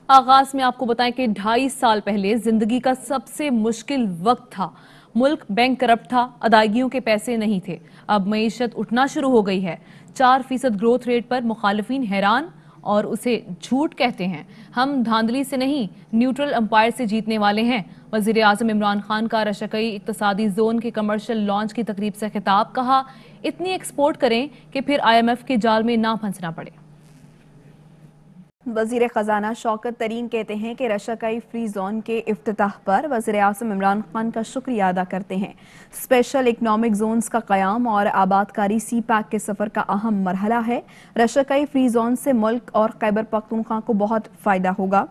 आगाज में आपको बताएं कि 2.5 साल पहले जिंदगी का सबसे मुश्किल वक्त था। मुल्क बैंक करप्ट था, अदायगियों के पैसे नहीं थे। अब मईशत उठना शुरू हो गई है। 4% ग्रोथ रेट पर मुखालिफिन हैरान और उसे झूठ कहते हैं। हम धांधली से नहीं, न्यूट्रल अंपायर से जीतने वाले हैं। वजीर आजम इमरान खान का रशकई इक्तसादी जोन के कमर्शियल लॉन्च की तकरीब से खिताब। कहा, इतनी एक्सपोर्ट करें कि फिर IMF के जाल में ना फंसना पड़े। वजीर खजाना शौकत तरीन कहते हैं कि रशाकाई फ्री जोन के इफ्तिताह पर वजीर आज़म इमरान खान का शुक्रिया अदा करते हैं। स्पेशल इकनॉमिक जोन्स का क़याम और आबादकारी CPEC के सफ़र का अहम मरहला है। रशाकाई फ्री जोन से मुल्क और खैबर पख्तूनख्वा को बहुत फ़ायदा होगा।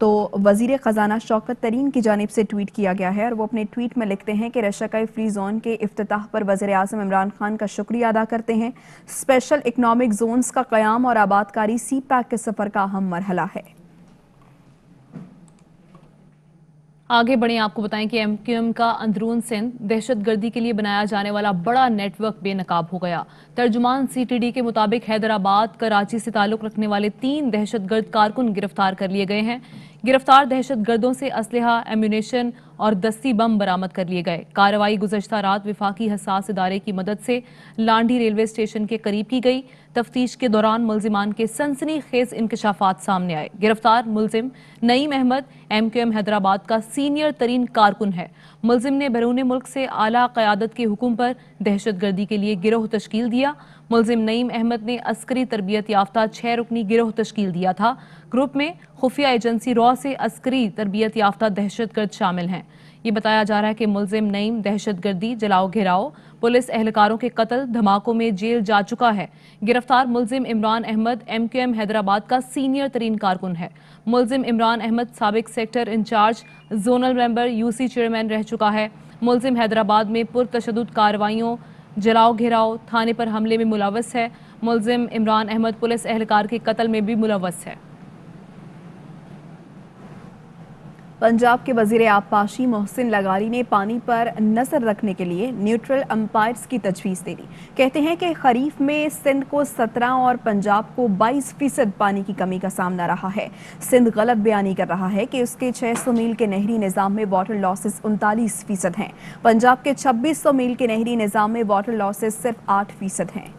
तो वजीर खजाना शौकत तरीन की जानिब से ट्वीट किया गया है और वो अपने ट्वीट में लिखते हैं कि रशाकाई फ्री जोन के इफ्तिताह पर वज़ीर आज़म इमरान खान का शुक्रिया अदा करते हैं। स्पेशल इकनॉमिक जोन्स का क़याम और आबादकारी CPEC के सफ़र का अहम मरहला है। आगे बढ़े, आपको बताएं कि MQM का अंदरून सिंध दहशतगर्दी के लिए बनाया जाने वाला बड़ा नेटवर्क बेनकाब हो गया। तर्जुमान CTD के मुताबिक हैदराबाद कराची से ताल्लुक रखने वाले 3 दहशतगर्द कारकुन गिरफ्तार कर लिए गए हैं। गिरफ्तार दहशतगर्दों से असलहा, एम्यूनेशन और दस्ती बम बरामद कर लिए गए। कार्रवाई गुज़श्ता रात विफाकी हसास इदारे की मदद से लांडी रेलवे स्टेशन के करीब की गई। तफ्तीश के दौरान मुल्जिमान के सनसनीखेज इंकशाफात सामने आए। गिरफ्तार मुल्जिम नईम अहमद MQM हैदराबाद का सीनियर तरीन कारकुन है। मुल्जिम ने बैरून मुल्क से आला क़यादत के हुक्म पर दहशतगर्दी के लिए गिरोह तश्कील दिया। मुल्जिम नईम अहमद ने अस्करी तरबियत याफ्ता 6 रुकनी गिरोह तश्कील दिया था। ग्रुप में खुफिया एजेंसी रॉ से अस्करी तरबियत याफ्ता दहशतगर्द शामिल हैं। ये बताया जा रहा है कि मुल्जिम नईम दहशतगर्दी, जलाओ घेराव, पुलिस एहलकारों के कत्ल, धमाकों में जेल जा चुका है। गिरफ्तार मुल्जिम इमरान अहमद MQM हैदराबाद का सीनियर तरीन कारकुन है। मुल्जिम इमरान अहमद साबिक sector in charge, zonal member, UC chairman रह चुका है। मुल्जिम हैदराबाद में पुरतशद्दुद कार्रवाइयों, जलाओ घेराव, थाने पर हमले में मुलव्वस है। मुल्जिम इमरान अहमद पुलिस एहलकार के कत्ल में भी मुलव्वस है। पंजाब के वजीर आबपाशी मोहसिन लगारी ने पानी पर नजर रखने के लिए न्यूट्रल अंपायर्स की तजवीज़ दे दी। कहते हैं कि खरीफ में सिंध को 17 और पंजाब को 22% पानी की कमी का सामना रहा है। सिंध गलत बयानी कर रहा है कि उसके 600 मील के नहरी निज़ाम में वाटर लॉसेस 39% हैं। पंजाब के 2600 मील के नहरी निज़ाम में वाटर लॉसेस सिर्फ 8% हैं।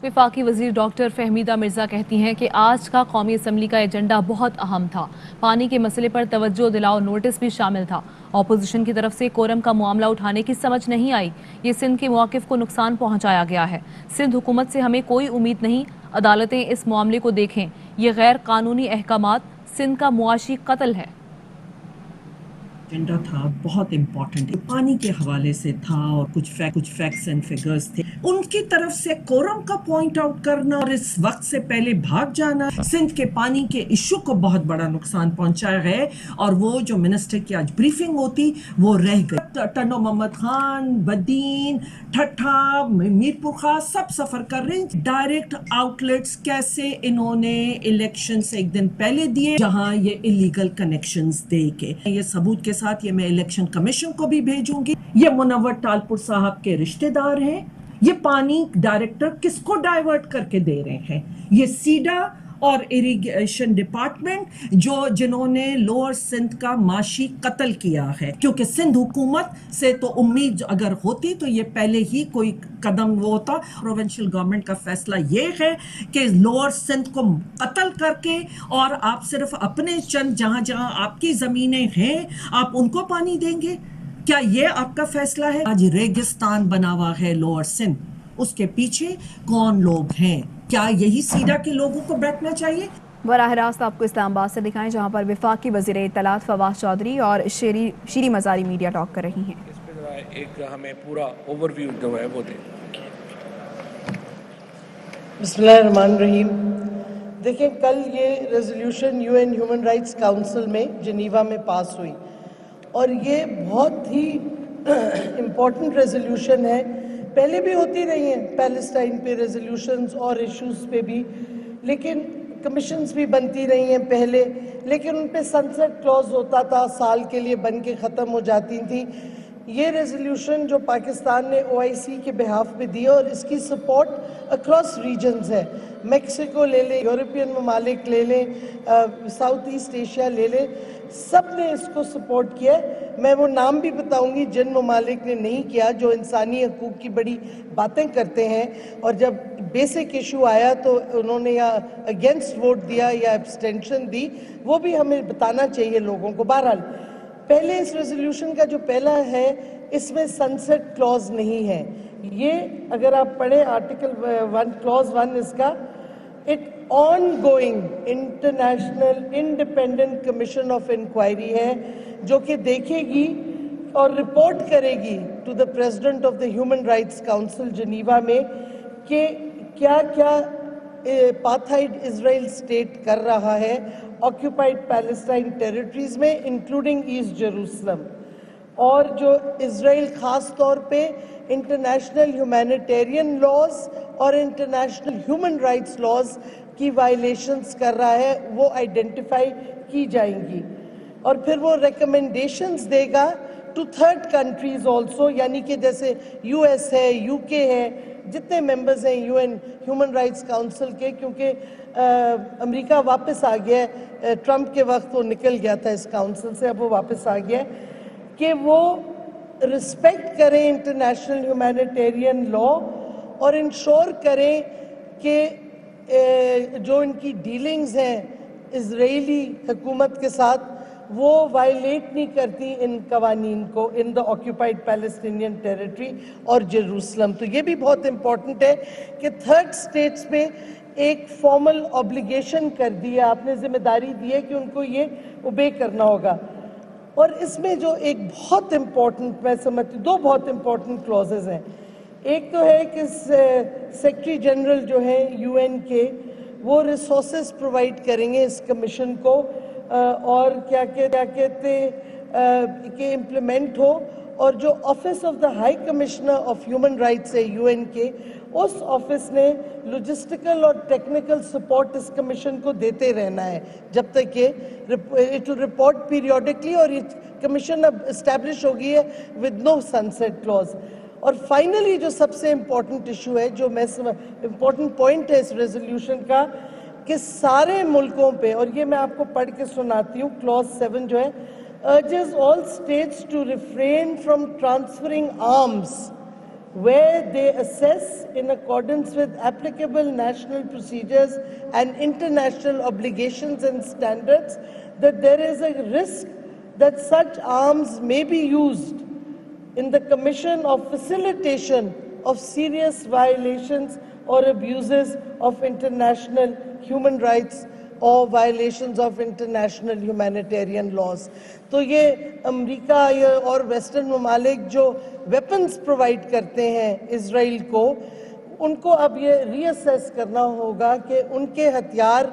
विफाकी वजीर डॉक्टर फहमीदा मिर्जा कहती हैं कि आज का कौमी असम्बली का एजेंडा बहुत अहम था। पानी के मसले पर तवज्जो दिलाओ नोटिस भी शामिल था। ऑपोजिशन की तरफ से कोरम का मामला उठाने की समझ नहीं आई। ये सिंध के मौक़िफ़ को नुकसान पहुंचाया गया है। सिंध हुकूमत से हमें कोई उम्मीद नहीं। अदालतें इस मामले को देखें। ये गैर कानूनी अहकामात सिंध का मुआशी कत्ल है। एजेंडा था बहुत इम्पोर्टेंट, पानी के हवाले से था और कुछ फैक्ट्स एंड फिगर्स थे। उनकी तरफ से कोरम का पॉइंट आउट करना और इस वक्त से पहले भाग जाना सिंध के पानी के इशू को बहुत बड़ा नुकसान पहुंचाया है। और वो जो मिनिस्टर की आज ब्रीफिंग होती वो रह गई। टन्नो मोहम्मद खान, बदीन, ठट्ठा, मीरपुर खां सब सफर कर रहे हैं। डायरेक्ट आउटलेट्स कैसे इन्होंने इलेक्शन से एक दिन पहले दिए, जहां ये इलीगल कनेक्शंस दे के, ये सबूत के साथ ये मैं इलेक्शन कमीशन को भी भेजूंगी। ये मुनव्वर टालपुर साहब के रिश्तेदार हैं। ये पानी डायरेक्टर किसको डाइवर्ट करके दे रहे हैं? ये सीडा और इरिगेशन डिपार्टमेंट जिन्होंने लोअर सिंध का माशी कत्ल किया है। क्योंकि सिंध हुकूमत से तो उम्मीद अगर होती तो ये पहले ही कोई कदम वो होता। प्रोविंशियल गवर्नमेंट का फैसला ये है कि लोअर सिंध को कत्ल करके और आप सिर्फ अपने चंद जहां जहां आपकी जमीनें हैं आप उनको पानी देंगे। क्या ये आपका फैसला है? आज रेगिस्तान बना हुआ है लोअर सिंध, उसके पीछे कौन लोग हैं? क्या यही सीडा के लोगों को बैठना चाहिए? बराह रास्त आपको इस्लामाबाद से दिखाएं, जहां पर विफाकी वज़ीर इत्तलात फवाद चौधरी और शीरी मज़ारी मीडिया टॉक कर रही हैं। इस पे एक हमें पूरा ओवरव्यू जो है वो दें। बिस्मिल्लाहिर्रहमानिर्रहीम। देखिए, कल ये resolution UN human rights council में जिनीवा में पास हुई और ये बहुत ही इम्पोर्टेंट रेजोल्यूशन है। पहले भी होती रही हैं पैलेस्टाइन पे रेजोल्यूशंस और इश्यूज पे भी, लेकिन कमीशंस भी बनती रही हैं पहले, लेकिन उन पे सनसेट क्लॉज होता था, साल के लिए बन के ख़त्म हो जाती थी। ये रेजोल्यूशन जो पाकिस्तान ने OIC के बिहाफ पे दी है और इसकी सपोर्ट अक्रॉस रीजन्स है, मेक्सिको ले लें, यूरोपियन ममालिक ले लें, साउथ ईस्ट एशिया ले लें, सब ने इसको सपोर्ट किया है। मैं वो नाम भी बताऊंगी जिन ममालिक ने नहीं किया, जो इंसानी हकूक़ की बड़ी बातें करते हैं और जब बेसिक इशू आया तो उन्होंने या अगेंस्ट वोट दिया या एब्सटेंशन दी, वो भी हमें बताना चाहिए लोगों को। बहरहाल पहले इस रेजोल्यूशन का जो पहला है, इसमें सनसेट क्लॉज नहीं है। ये अगर आप पढ़ें आर्टिकल 1 क्लॉज 1 इसका, एक ongoing international independent commission of inquiry है जो कि देखेगी और रिपोर्ट करेगी to the president of the human rights council Geneva में कि क्या क्या अपार्थाइड इजराइल स्टेट कर रहा है ऑक्यूपाइड पैलेस्टाइन टेरिटरीज में, इंक्लूडिंग ईस्ट जेरूसलम, और जो इजराइल खास तौर पे इंटरनेशनल ह्यूमैनिटेरियन लॉज और इंटरनेशनल ह्यूमन राइट्स लॉज की वायलेशंस कर रहा है, वो आइडेंटिफाई की जाएंगी और फिर वो रिकमेंडेशंस देगा टू थर्ड कंट्रीज ऑल्सो, यानी कि जैसे US है, UK है, जितने मेंबर्स हैं UN ह्यूमन राइट्स काउंसिल के, क्योंकि अमेरिका वापस आ गया है, ट्रंप के वक्त वो निकल गया था इस काउंसिल से, अब वो वापस आ गया है, कि वो रिस्पेक्ट करें इंटरनेशनल ह्यूमैनिटेरियन लॉ और इंश्योर करें कि जो इनकी डीलिंग्स हैं इजरायली हुकूमत के साथ वो वायलेट नहीं करती इन कवानीन को in the occupied Palestinian territory और जेरूसलम। तो ये भी बहुत इम्पोर्टेंट है कि थर्ड स्टेट्स में एक फॉर्मल ऑब्लिगेशन कर दी है, आपने जिम्मेदारी दी है कि उनको ये ओबे करना होगा। और इसमें जो एक बहुत इम्पोर्टेंट, मैं समझती, दो बहुत इम्पोर्टेंट क्लॉजेज हैं। एक तो है कि सेक्रेटरी जनरल जो है UN के, वो रिसोर्सेज प्रोवाइड करेंगे इस कमीशन को और क्या कहते कि इम्प्लीमेंट हो, और जो office of the high commissioner of human rights है UN के, उस ऑफिस ने लॉजिस्टिकल और टेक्निकल सपोर्ट इस कमीशन को देते रहना है जब तक ये इट विल रिपोर्ट पीरियोडिकली, और ये कमीशन अब इस्टेब्लिश हो गई है विद नो सनसेट क्लॉज। और फाइनली जो सबसे इम्पोर्टेंट इशू है, जो मैं इम्पोर्टेंट पॉइंट है इस रेजोल्यूशन का, कि सारे मुल्कों पे, और ये मैं आपको पढ़ के सुनाती हूँ, क्लॉज 7 जो है, urges all states to refrain from transferring arms where they assess in accordance with applicable national procedures and international obligations and standards that there is a risk that such arms may be used in the commission or facilitation of serious violations or abuses of international human rights और violations of international humanitarian laws. तो ये America और western ममालिक जो weapons provide करते हैं Israel को, उनको अब ये रीअसेस करना होगा कि उनके हथियार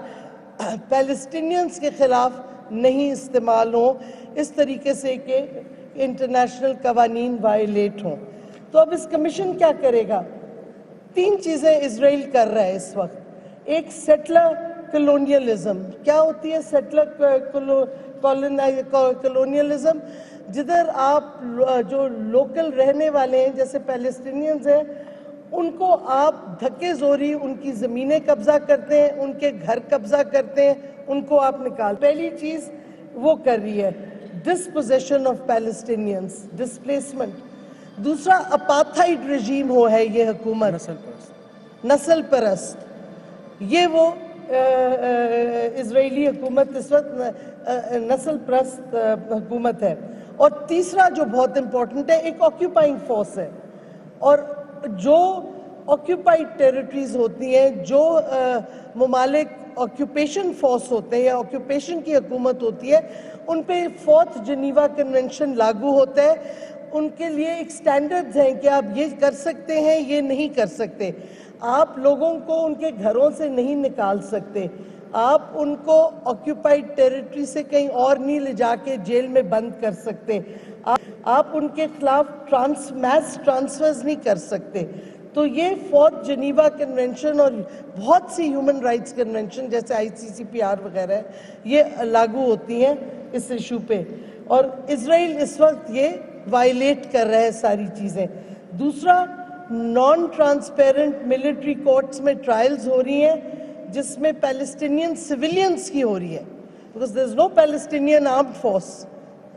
पैलेस्टीनियंस के खिलाफ नहीं इस्तेमाल हों इस तरीके से कि इंटरनेशनल कवानीन वायलेट हों। तो अब इस कमीशन क्या करेगा? 3 चीज़ें इजराइल कर रहा है इस वक्त। एक, सेटलर कॉलोनियलिज्म। क्या होती है सेटलर कॉलोनियलिज्म? जिधर आप जो लोकल रहने वाले हैं, जैसे पैलेस्टीनियंस हैं, उनको आप धक्के जोरी उनकी ज़मीनें कब्जा करते हैं, उनके घर कब्जा करते हैं, उनको आप निकाल। पहली चीज़ वो कर रही है डिस्पोजेशन ऑफ पैलेस्टीनियंस, डिस्प्लेसमेंट। दूसरा, अपार्थाइड रजीम हो है ये हुकूमत, नस्ल परस्त। ये वो इजरायली हुकूमत इस वक्त नस्ल परस्त हुकूमत है। और तीसरा जो बहुत इम्पोर्टेंट है, एक ऑक्यूपाइंग फोर्स है। और जो ऑक्यूपाइड टेरिटरीज होती हैं, जो ममालिक ऑक्यूपेशन फोर्स होते हैं या ऑक्यूपेशन की हुकूमत होती है, उन पे 4th जिनीवा कन्वेंशन लागू होता है। उनके लिए एक स्टैंडर्ड्स हैं कि आप ये कर सकते हैं, ये नहीं कर सकते। आप लोगों को उनके घरों से नहीं निकाल सकते, आप उनको ऑक्यूपाइड टेरिटरी से कहीं और नहीं ले जाके जेल में बंद कर सकते, आप उनके खिलाफ मैस ट्रांसफर्स नहीं कर सकते। तो ये 4th जिनीवा कन्वेंशन और बहुत सी ह्यूमन राइट्स कन्वेंशन जैसे ICCPR वगैरह ये लागू होती हैं इस इशू पे। और इजराइल इस वक्त ये वायलेट कर रहा है सारी चीज़ें। दूसरा, नॉन ट्रांसपेरेंट मिलिट्री कोर्ट्स में ट्रायल्स हो रही हैं जिसमें पैलेस्टीनियन सिविलियंस की हो रही है, because there is no Palestinian armed force,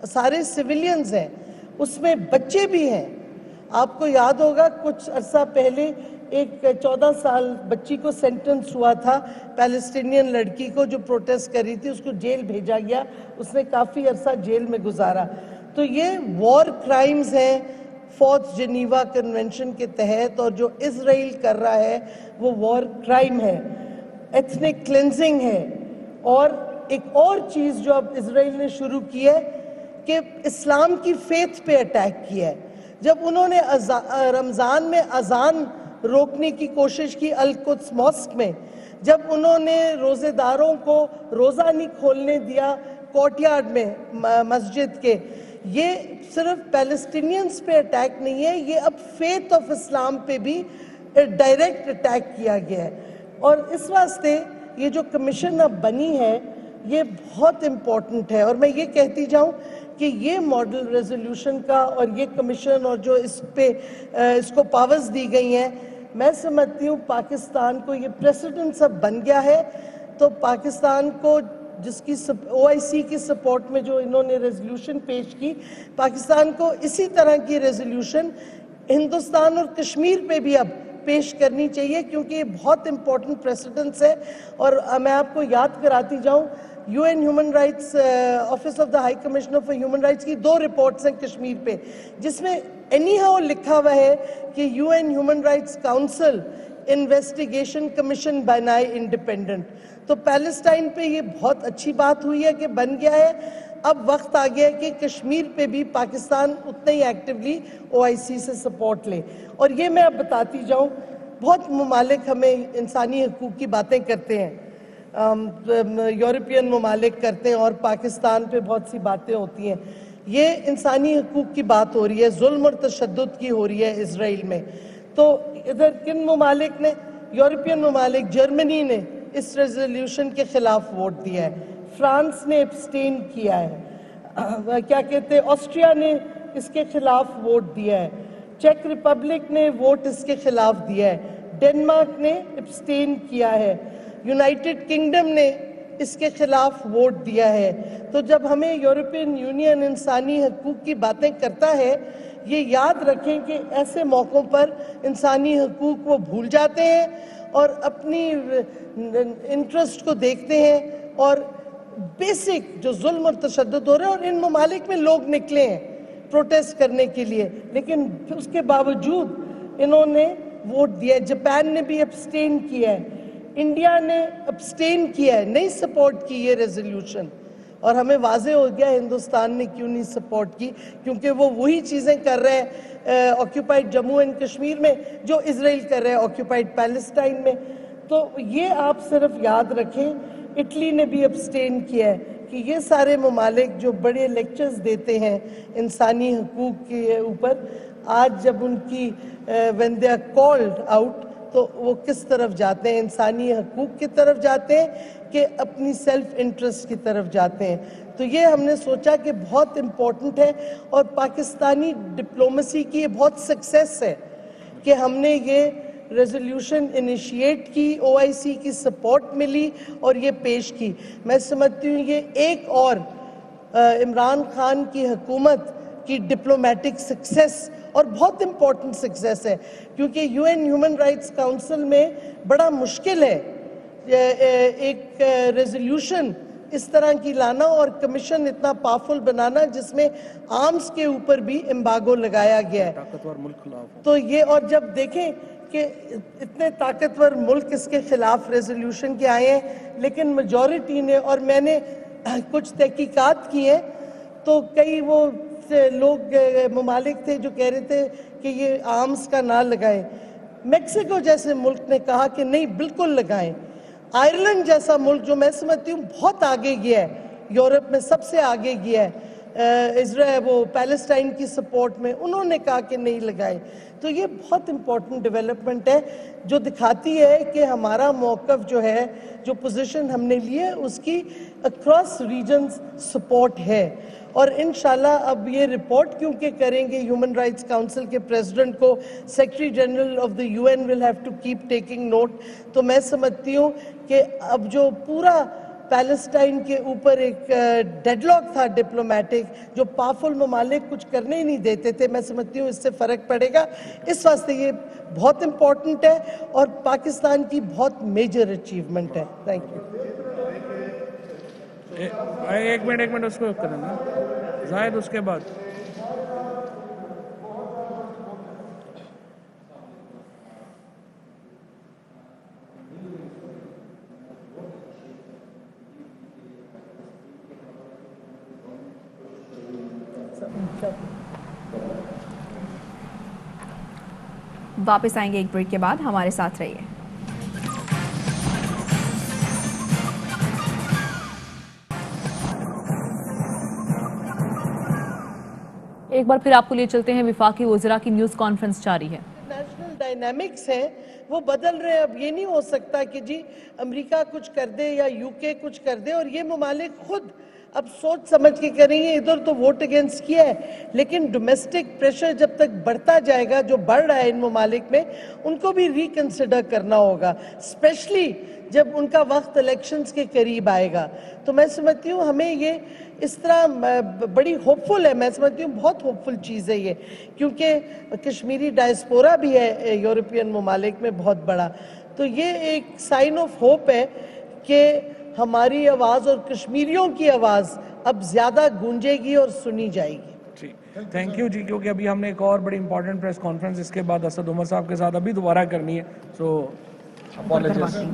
सारे सिविलियंस हैं, उसमें बच्चे भी हैं। आपको याद होगा कुछ अरसा पहले एक 14 साल बच्ची को सेंटेंस हुआ था, पैलेस्टीनियन लड़की को जो प्रोटेस्ट कर रही थी, उसको जेल भेजा गया, उसने काफ़ी अरसा जेल में गुजारा। तो ये वॉर क्राइम्स हैं 4th जिनीवा कन्वेंशन के तहत, और जो इजराइल कर रहा है वो वॉर क्राइम है, एथनिक क्लेंजिंग है। और एक और चीज़ जो अब इजराइल ने शुरू की है कि इस्लाम की फेथ पे अटैक किया है। जब उन्होंने रमज़ान में अजान रोकने की कोशिश की अल-कुद्स मॉस्क में, जब उन्होंने रोज़ेदारों को रोज़ा नहीं खोलने दिया कोर्टयार्ड में मस्जिद के, ये सिर्फ पैलेस्टीनियंस पे अटैक नहीं है, ये अब फेथ ऑफ इस्लाम पे भी डायरेक्ट अटैक किया गया है। और इस वास्ते ये जो कमीशन अब बनी है ये बहुत इम्पोर्टेंट है। और मैं ये कहती जाऊँ कि ये मॉडल रेजोल्यूशन का और ये कमीशन और जो इस पे इसको पावर्स दी गई हैं, मैं समझती हूँ पाकिस्तान को ये प्रेसिडेंट सब बन गया है। तो पाकिस्तान को जिसकी OIC की सपोर्ट में जो इन्होंने रेजोल्यूशन पेश की, पाकिस्तान को इसी तरह की रेजोल्यूशन हिंदुस्तान और कश्मीर पे भी अब पेश करनी चाहिए, क्योंकि ये बहुत इंपॉर्टेंट प्रेसिडेंट्स है। और मैं आपको याद कराती जाऊँ, UN human rights office of the high commissioner for human rights की 2 रिपोर्ट्स हैं कश्मीर पे, जिसमें एनी हाउ लिखा हुआ है कि UN human rights council investigation commission बनाए इंडिपेंडेंट। तो पैलेस्टाइन पे ये बहुत अच्छी बात हुई है कि बन गया है। अब वक्त आ गया है कि कश्मीर पे भी पाकिस्तान उतना ही एक्टिवली OIC से सपोर्ट ले। और ये मैं अब बताती जाऊँ, बहुत ममालिक हमें इंसानी हकूक़ की बातें करते हैं, यूरोपियन ममालिक करते हैं, और पाकिस्तान पे बहुत सी बातें होती हैं। ये इंसानी हकूक़ की बात हो रही है, जुल्म और तशद्दुद की हो रही है इजराइल में। तो इधर किन ममालिक ने, यूरोपियन ममालिक, जर्मनी ने इस रेजोल्यूशन के खिलाफ वोट दिया है, फ्रांस ने एब्सटेन किया है, क्या कहते हैं, ऑस्ट्रिया ने इसके खिलाफ वोट दिया है, चेक रिपब्लिक ने वोट इसके खिलाफ दिया है, डेनमार्क ने एब्सटेन किया है, यूनाइटेड किंगडम ने इसके खिलाफ वोट दिया है। तो जब हमें यूरोपियन यूनियन इंसानी हकूक़ की बातें करता है, ये याद रखें कि ऐसे मौक़ों पर इंसानी हकूक़ वो भूल जाते हैं और अपनी इंटरेस्ट को देखते हैं, और बेसिक जो जुल्म और तशद्दुद हो रहे हैं, और इन ममालिक में लोग निकले हैं प्रोटेस्ट करने के लिए, लेकिन उसके बावजूद इन्होंने वोट दिया। जापान ने भी एब्सटेन किया है, इंडिया ने एब्सटेन किया है, नहीं सपोर्ट की ये रेजोल्यूशन। और हमें वाजे हो गया हिंदुस्तान ने क्यों नहीं सपोर्ट की, क्योंकि वो वही चीज़ें कर रहे हैं ऑक्यूपाइड जम्मू एंड कश्मीर में जो इजराइल कर रहे हैं ऑक्यूपाइड पैलेस्टाइन में। तो ये आप सिर्फ याद रखें, इटली ने भी एब्सटेन किया है कि ये सारे ममालिक जो बड़े लेक्चर्स देते हैं इंसानी हकूक़ के ऊपर, आज जब उनकी when they are called out, तो वो किस तरफ जाते हैं, इंसानी हकूक़ की तरफ जाते हैं कि अपनी सेल्फ इंटरेस्ट की तरफ जाते हैं। तो ये हमने सोचा कि बहुत इम्पोर्टेंट है, और पाकिस्तानी डिप्लोमेसी की ये बहुत सक्सेस है कि हमने ये रेजोल्यूशन इनिशिएट की, OIC की सपोर्ट मिली और ये पेश की। मैं समझती हूँ ये एक और इमरान खान की हुकूमत की डिप्लोमेटिक सक्सेस और बहुत इम्पोर्टेंट सक्सेस है, क्योंकि UN ह्यूमन राइट्स काउंसिल में बड़ा मुश्किल है एक रेजोल्यूशन इस तरह की लाना और कमीशन इतना पावरफुल बनाना जिसमें आर्म्स के ऊपर भी एम्बागो लगाया गया है, ताकतवर मुल्क खिलाफ। तो ये, और जब देखें कि इतने ताकतवर मुल्क इसके खिलाफ रेजोल्यूशन के आए हैं, लेकिन मेजॉरिटी ने, और मैंने कुछ तहकीकात की हैं, तो कई वो लोग ममालिक थे जो कह रहे थे कि ये आर्म्स का ना लगाएं। मेक्सिको जैसे मुल्क ने कहा कि नहीं, बिल्कुल लगाएं। आयरलैंड जैसा मुल्क जो मैं समझती हूँ बहुत आगे गया है, यूरोप में सबसे आगे गया है, इजराइल वो पैलेस्टाइन की सपोर्ट में, उन्होंने कहा कि नहीं लगाए। तो ये बहुत इम्पोर्टेंट डेवलपमेंट है जो दिखाती है कि हमारा मौक़िफ़ जो है, जो पोजीशन हमने ली है, उसकी अक्रॉस रीजन्स सपोर्ट है। और इंशाल्लाह अब ये रिपोर्ट क्योंकि करेंगे ह्यूमन राइट्स काउंसिल के प्रेसिडेंट को, secretary general of the UN will have to keep taking note. तो मैं समझती हूँ कि अब जो पूरा पैलेस्टाइन के ऊपर एक डेडलॉक था डिप्लोमेटिक, जो पावरफुल ममालिक कुछ करने ही नहीं देते थे, मैं समझती हूँ इससे फ़र्क पड़ेगा। इस वास्ते ये बहुत इम्पॉर्टेंट है और पाकिस्तान की बहुत मेजर अचीवमेंट है। Thank you. एक मिनट उसको करना जायद, उसके बाद वापस आएंगे एक ब्रेक के बाद, हमारे साथ रहिए। एक बार फिर आपको लिए चलते हैं, विफाकी वज़रा की न्यूज़ कॉन्फ्रेंस जारी है। नेशनल डायनामिक्स हैं वो बदल रहे हैं। अब ये नहीं हो सकता कि जी अमेरिका कुछ कर दे या यूके कुछ कर दे और ये ममालिक खुद अब सोच समझ के करेंगे। इधर तो वोट अगेंस्ट किया है, लेकिन डोमेस्टिक प्रेशर जब तक बढ़ता जाएगा, जो बढ़ रहा है इन ममालिक में, उनको भी रिकंसिडर करना होगा, स्पेशली जब उनका वक्त इलेक्शंस के करीब आएगा। तो मैं समझती हूँ हमें ये इस तरह बड़ी होपफुल है, मैं समझती हूँ बहुत होपफुल चीज़ है ये, क्योंकि कश्मीरी डायस्पोरा भी है यूरोपियन ममालिक में बहुत बड़ा। तो ये एक साइन ऑफ होप है कि हमारी आवाज़ और कश्मीरियों की आवाज़ अब ज़्यादा गूंजेगी और सुनी जाएगी। थैंक यू जी, क्योंकि अभी हमने एक और बड़ी इंपॉर्टेंट प्रेस कॉन्फ्रेंस इसके बाद असद उमर साहब के साथ अभी दोबारा करनी है, सो अपॉलॉजिज।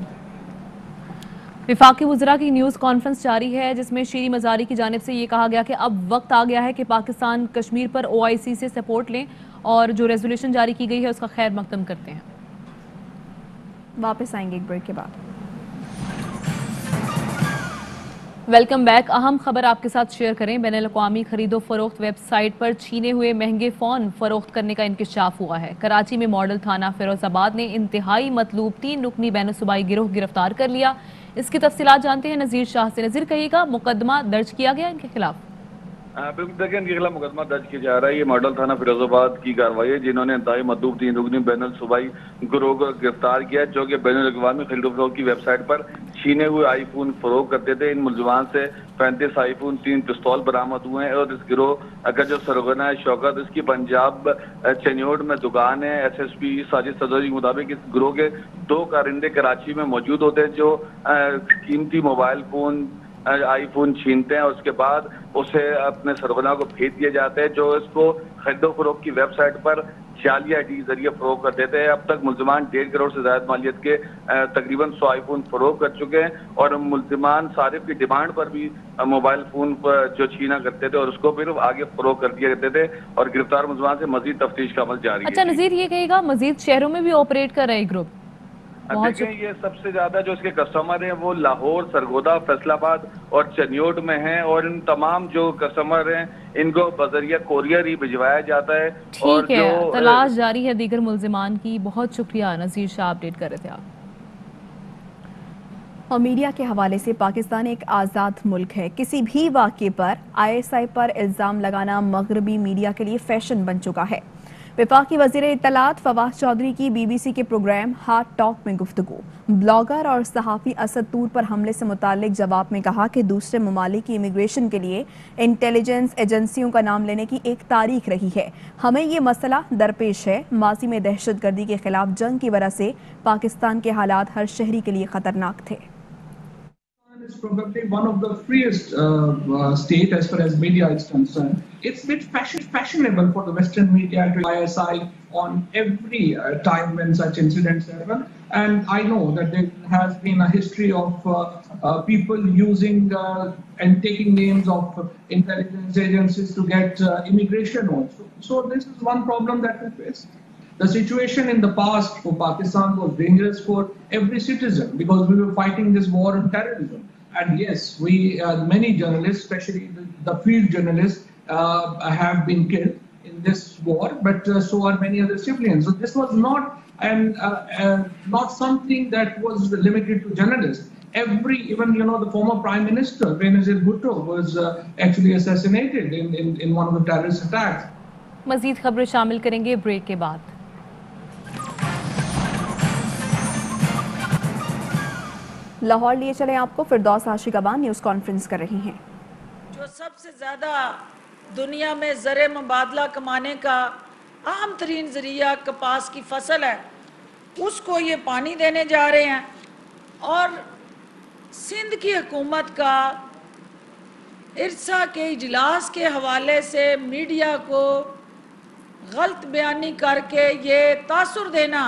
विफाकी वज़रा की न्यूज़ कॉन्फ्रेंस जारी है, जिसमें शीरी मज़ारी की जानिब से ये कहा गया कि अब वक्त आ गया है कि पाकिस्तान कश्मीर पर OIC से सपोर्ट लें और जो रेजोल्यूशन जारी की गई है उसका खैर मकदम करते हैं। वापस आएंगे एक ब्रेक के बाद। Welcome back. अहम खबर आपके साथ शेयर करें। बैनुल-अक़वामी खरीदो फरोख्त वेबसाइट पर छीने हुए महंगे फ़ोन फरोख्त करने का इंकशाफ हुआ है। कराची में मॉडल थाना फिरोजाबाद ने इंतहाई मतलूब 3 रुकनी बैनुल-सूबाई गिरोह गिरफ्तार कर लिया। इसकी तफसीलात जानते हैं नज़ीर शाह से। नज़ीर, कहिएगा, मुकदमा दर्ज किया गया इनके खिलाफ? बिल्कुल, देखिए इनके खिलाफ मुकदमा दर्ज किया जा रहा है। ये मॉडल थाना फिरोजाबाद की कार्रवाई है, जिन्होंने इंतहाई मतलूब 3 रुकनी बैनुल सूबाई गिरोह को गिरफ्तार किया, जो कि बैनुल-अक़वामी खरीदो फरोख्त की वेबसाइट पर छीने हुए आईफोन फरोख्त करते थे। इन मुलजमान से 35 आईफोन, 3 पिस्तौल बरामद हुए हैं। और इस गिरोह का जो सरगना है शौकत, इसकी पंजाब चनियोड में दुकान है। SSP साजिद सदौरी के मुताबिक इस गिरोह के 2 कारिंदे कराची में मौजूद होते हैं, जो कीमती मोबाइल फोन आईफोन छीनते हैं और उसके बाद उसे अपने सरगना को भेज दिए जाते हैं, जो इसको खरीदो फरोख्त की वेबसाइट पर जाली ID के जरिए फरोख्त कर देते हैं। अब तक मुलजमान 1.5 करोड़ से ज्यादा मालियत के तकरीबन 100 आईफोन फरोख्त कर चुके हैं और मुलजमान सारिफ की डिमांड पर भी मोबाइल फोन पर जो छीना करते थे और उसको फिर आगे फरोख्त कर दिया करते थे। और गिरफ्तार मुलजमान से मजीद तफ्तीश का अमल जारी है। अच्छा नज़ीर, ये कहेगा मजीद शहरों में भी ऑपरेट कर रहे हैं ग्रुप? देखें, ये सबसे ज्यादा जो इसके कस्टमर हैं वो लाहौर, सरगोदा, फैसलाबाद और चनियोड में हैं। और इन तमाम जो कस्टमर हैं इनको बजरिया कोरियर ही भिजवाया जाता है। ठीक है, तलाश जारी है दीगर मुल्जिमान की। बहुत शुक्रिया नज़ीर शाह, अपडेट कर रहे थे आप। और मीडिया के हवाले से पाकिस्तान एक आज़ाद मुल्क है। किसी भी वाक़े पर ISI पर इल्ज़ाम लगाना मगरबी मीडिया के लिए फैशन बन चुका है। वफाकी वज़ीर इत्तलात फवाद चौधरी की BBC के प्रोग्राम हार्ट टॉक में गुफ्तगू। ब्लॉगर और सहाफ़ी असद तूर पर हमले से मुताल्लिक जवाब में कहा कि दूसरे ममालिक की इमिग्रेशन के लिए इंटेलिजेंस एजेंसियों का नाम लेने की एक तारीख रही है। हमें ये मसला दरपेश है। माजी में दहशतगर्दी के खिलाफ जंग की वजह से पाकिस्तान के हालात हर शहरी के लिए ख़तरनाक थे। Is probably one of the freest state as far as media is concerned. It's a bit fashionable for the Western media to ISI on every time when such incidents happen. And I know that there has been a history of people using and taking names of intelligence agencies to get immigration also. So this is one problem that we face. The situation in the past for Pakistan was dangerous for every citizen because we were fighting this war on terrorism. And yes, we, many journalists, especially the field journalists, have been killed in this war, but so are many other civilians. So this was not not something that was limited to journalists. Even the former Prime Minister Benazir Bhutto was actually assassinated in one of the terrorist attacks. मजीद खबरें शामिल करेंगे break के बाद। लाहौर लिए चले आपको फिरदौस आशिकाबान news conference कर रही हैं। जो सबसे ज़्यादा दुनिया में ज़र मुबादला कमाने का अहम तरीन ज़रिया कपास की फसल है, उसको ये पानी देने जा रहे हैं। और सिंध की हुकूमत का इरसा के इजलास के हवाले से मीडिया को गलत बयानी करके ये तासुर देना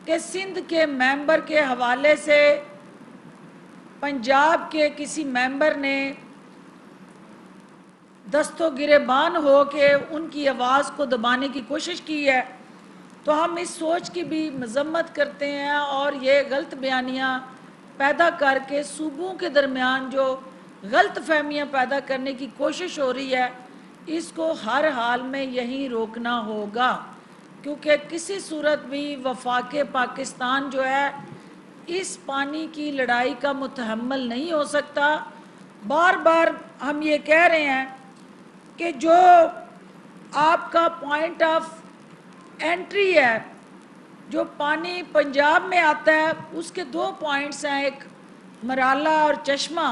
कि सिंध के मेंबर के हवाले से पंजाब के किसी मेंबर ने दस्तो गिरेबान हो के उनकी आवाज़ को दबाने की कोशिश की है, तो हम इस सोच की भी मजम्मत करते हैं। और ये गलत बयानियाँ पैदा करके सूबों के दरमियान जो गलत फहमियाँ पैदा करने की कोशिश हो रही है, इसको हर हाल में यही रोकना होगा, क्योंकि किसी सूरत भी वफाके पाकिस्तान जो है इस पानी की लड़ाई का मुतहम्मल नहीं हो सकता। बार बार हम ये कह रहे हैं कि जो आपका पॉइंट ऑफ एंट्री है, जो पानी पंजाब में आता है, उसके 2 पॉइंट्स हैं, एक मराला और चश्मा।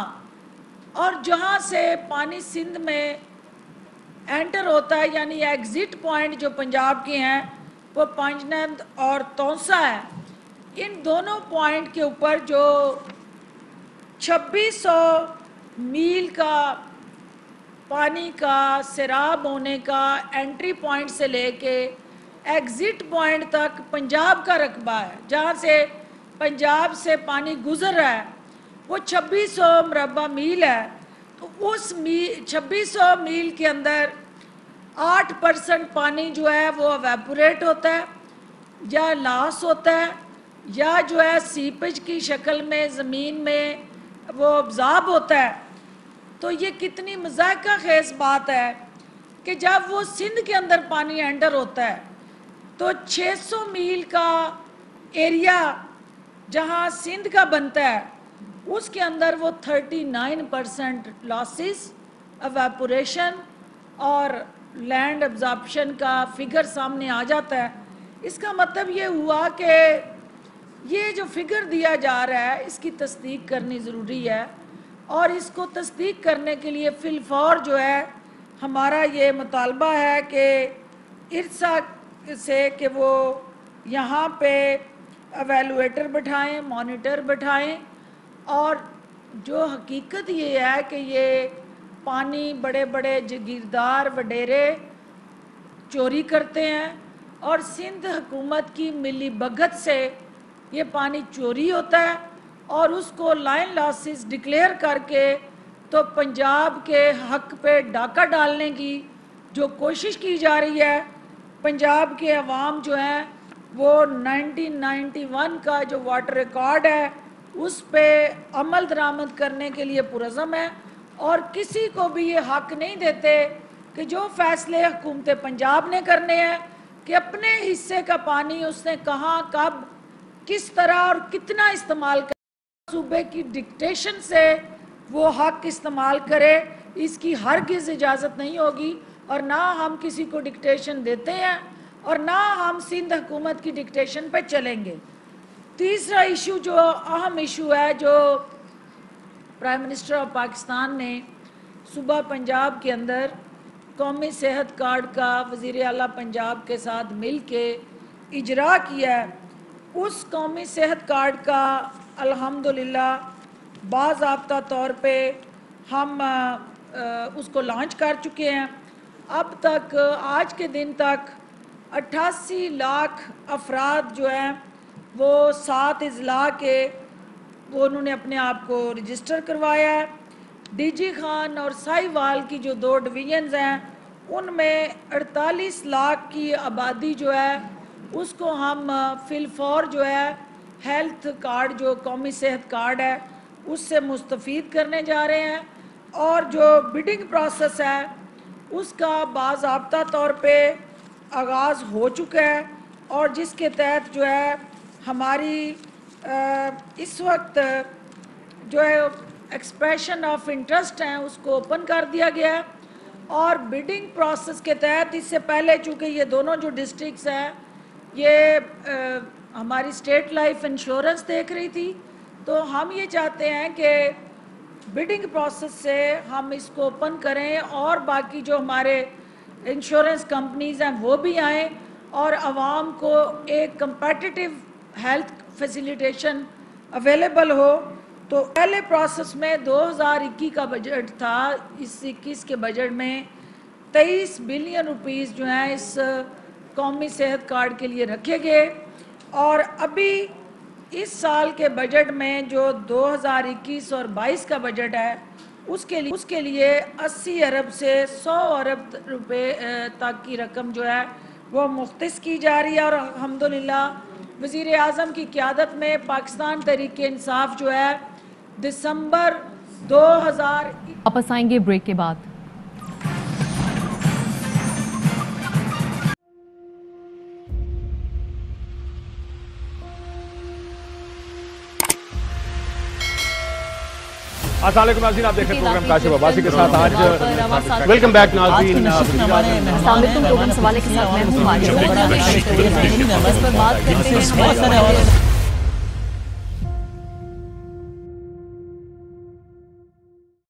और जहाँ से पानी सिंध में एंटर होता है, यानी एग्ज़िट पॉइंट जो पंजाब के हैं, वो पंजनंद और तौसा है। इन दोनों पॉइंट के ऊपर जो 2600 मील का पानी का सैराब होने का एंट्री पॉइंट से लेके एग्ज़िट पॉइंट तक पंजाब का रकबा है, जहाँ से पंजाब से पानी गुज़र रहा है, वो 2600 मरबा मील है। तो उस 2600 मील के अंदर 8% पानी जो है वो एवेपोरेट होता है या लॉस होता है, या जो है सीपेज की शक्ल में ज़मीन में वो अब्ज़ॉर्ब होता है। तो ये कितनी मज़ाक़ा ख़ेज़ बात है कि जब वो सिंध के अंदर पानी एंटर होता है तो 600 मील का एरिया जहाँ सिंध का बनता है, उसके अंदर वो 39% लॉसेस, एवेपोरेशन और लैंड एब्जॉर्प्शन का फिगर सामने आ जाता है। इसका मतलब ये हुआ कि ये जो फिगर दिया जा रहा है, इसकी तस्दीक करनी ज़रूरी है। और इसको तस्दीक करने के लिए फिलफौर जो है हमारा ये मुतालबा है कि इरसा से कि वो यहाँ पे एवेलुएटर बैठाएं, मॉनिटर बैठाएं। और जो हकीकत ये है कि ये पानी बड़े बड़े जागीरदार वडेरे चोरी करते हैं और सिंध हुकूमत की मिली भगत से ये पानी चोरी होता है और उसको लाइन लॉसेस डिक्लेयर करके तो पंजाब के हक पे डाका डालने की जो कोशिश की जा रही है। पंजाब के अवाम जो हैं वो 1991 का जो वाटर रिकॉर्ड है उस पे अमल दरामद करने के लिए पुरज़म है और किसी को भी ये हक नहीं देते कि जो फैसले हुकूमत पंजाब ने करने हैं कि अपने हिस्से का पानी उसने कहाँ, कब, किस तरह और कितना इस्तेमाल कर, सूबे की डिक्टेशन से वो हक इस्तेमाल करे, इसकी हरगिज़ इजाज़त नहीं होगी। और ना हम किसी को डिक्टेशन देते हैं और ना हम सिंध हुकूमत की डिक्टेशन पे चलेंगे। तीसरा इशू जो अहम इशू है, जो प्राइम मिनिस्टर ऑफ पाकिस्तान ने सुबह पंजाब के अंदर कौमी सेहत कार्ड का वज़ीर आला पंजाब के साथ मिल के इजरा किया है, उस कौमी सेहत कार्ड का अल्हम्दुलिल्लाह बाज़ाब्ता तौर पे हम उसको लॉन्च कर चुके हैं। अब तक आज के दिन तक 88 लाख अफराद जो हैं वो 7 अज़ला के वो उन्होंने अपने आप को रजिस्टर करवाया है। डीजी खान और साहिवाल की जो 2 डिवीज़न्स हैं उनमें 48 लाख की आबादी जो है उसको हम फिलफौर जो है हेल्थ कार्ड जो कौमी सेहत कार्ड है उससे मुस्तफ़ीद करने जा रहे हैं। और जो बिडिंग प्रोसेस है उसका बाज़ाब्ता तौर पे आगाज़ हो चुका है और जिसके तहत जो है हमारी इस वक्त जो है एक्सप्रेशन ऑफ इंटरेस्ट हैं उसको ओपन कर दिया गया है और बिडिंग प्रोसेस के तहत इससे पहले चूँकि ये दोनों जो डिस्ट्रिक्ट्स हैं ये हमारी स्टेट लाइफ इंश्योरेंस देख रही थी, तो हम ये चाहते हैं कि बिडिंग प्रोसेस से हम इसको ओपन करें और बाकी जो हमारे इंश्योरेंस कंपनीज़ हैं वो भी आएँ और आवाम को एक कंपेटिटिव हेल्थ फैसिलिटेशन अवेलेबल हो। तो पहले प्रोसेस में 2021 का बजट था, इस 21 के बजट में 23 बिलियन रुपीस जो हैं इस कौमी सेहत कार्ड के लिए रखे गए और अभी इस साल के बजट में जो 2021 और 22 का बजट है उसके लिए 80 अरब से 100 अरब रुपए तक की रकम जो है वो मुख्तस की जा रही है और अल्हम्दुलिल्लाह वज़ीर आज़म की क़यादत में पाकिस्तान तहरीक इंसाफ जो है दिसंबर 2000 वापस आएंगे ब्रेक के बाद। अस्सलाम वालेकुम नाज़रीन, आप देख रहे हैं प्रोग्राम काशिफ अब्बासी के साथ। आज वेलकम बैक नाज़रीन। प्रोग्राम सवाले के साथ मैं हूं